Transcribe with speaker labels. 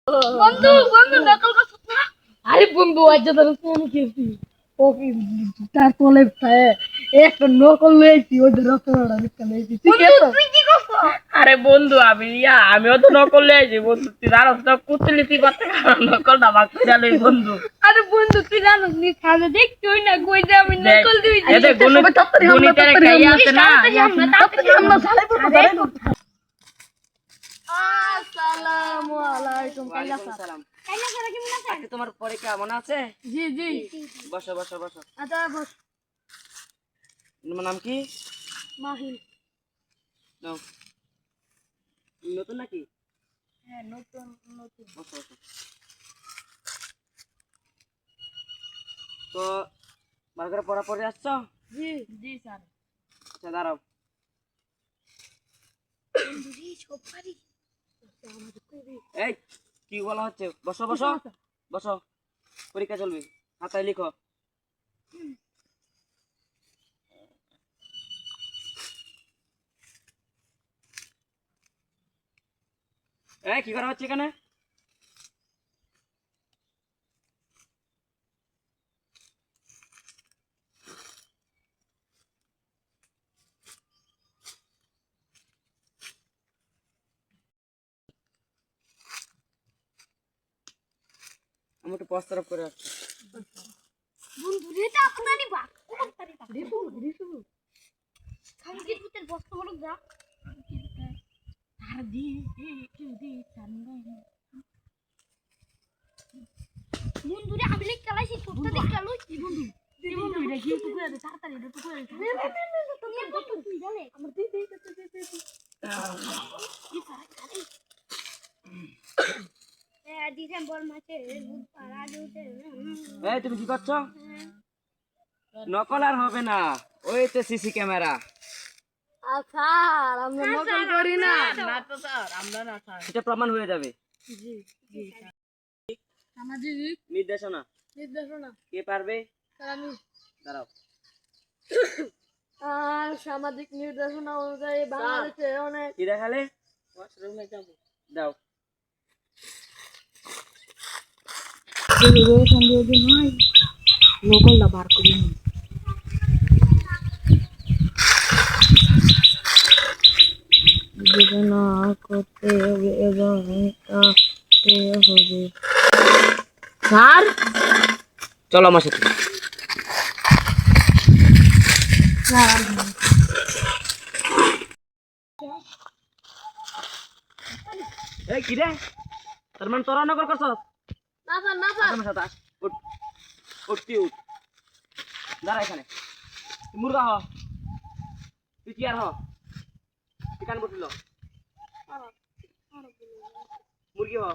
Speaker 1: বন্ধু বন্ধু নকল করছিস না? আরে বন্ধু আজ ধরে ফোন করছি ওকে তার তলে একটা নকল লইছি ওই রসগোল্লাটা বিক্রি লইছি ঠিক আছে তুই কি করছ?
Speaker 2: আরে বন্ধু আমিও তো নকল লইছি বন্ধু, তুই জানোস না কুচলি তুই করতে নকলটা ভাগ করে লই বন্ধু।
Speaker 1: আরে বন্ধু তুই জানিস নি সামনে দেখ তুই না কই যে আমি নকল দিয়েছি
Speaker 2: এতে গুণিতের খাইয়া আছে না।
Speaker 1: আসসালামু আলাইকুম কাইলা
Speaker 2: সালাম।
Speaker 1: কাইলা সারা কেমন আছেন?
Speaker 2: আজকে তোমার পরীক্ষা মনে আছে?
Speaker 1: জি জি
Speaker 2: বসো বসো বসো।
Speaker 1: আচ্ছা বস
Speaker 2: তোমার নাম কি?
Speaker 1: মাহিল
Speaker 2: নাও। নতুন নাকি?
Speaker 1: হ্যাঁ নতুন নতুন
Speaker 2: বসো বসো। তো ভালো করে পড়াপড়ি আসছো?
Speaker 1: জি জি স্যার
Speaker 2: আচ্ছা দাঁড়াও।
Speaker 1: বন্ধুরি সব পারি আমাদের কই
Speaker 2: এই কি বলা হচ্ছে? বসো বসো বসো। পরীক্ষা চলবে, খাতায় লিখো। এই কি করা হচ্ছে এখানে? আমি একটু প্রস্তাব করে আসছি।
Speaker 1: বন্ধুরি এটা আপনারই বাক আপনারই বাক দেখো দেখো খামকি পুতের বস্তা বড় যা আর দি কি দি সামনে বন্ধুরি আমি লেখ কালাইছি তোরটা দেখ কালো কি বন্ধু বন্ধু এটা কি তো করে দে তাড়াতাড়ি এটা তো করে দে তুমি বন্ধু তুই জানে আমার দি দি কি সারা খালি ডিসেম্বর মাসে বুধবার আজ উঠে
Speaker 2: এই তুমি কি করছো? নকল আর হবে না, ওই তো সিসি ক্যামেরা।
Speaker 1: আচ্ছা আমরা নকল করি না
Speaker 2: না তো স্যার, আমরা না স্যার, এটা প্রমাণ হয়ে যাবে।
Speaker 1: জি জি সামাজিক
Speaker 2: নির্দেশনা
Speaker 1: নির্দেশনা
Speaker 2: কে পারবে?
Speaker 1: স্যার আমি
Speaker 2: দাঁড়াও।
Speaker 1: সামাজিক নির্দেশনা অনুযায়ী বাংলাদেশে অনেক
Speaker 2: কি দেখালে? ওয়াশরুমে যাব, দাও।
Speaker 1: সম্ভব নয় নকলটা বার করি বিবেচনা করতে হবে এবং কাটতে হবে স্যার
Speaker 2: চলো আমার সাথে।
Speaker 1: স্যার
Speaker 2: এই কি রে, তার মানে তোরা নকল করছস?
Speaker 1: না স্যার না স্যার
Speaker 2: আমার সাথে আস। উঠ উঠতি উঠ, দাঁড়া এখানে। তুই মুরগা হ, তুই কি আর হ, তুই কান বসিল মুরগি হ।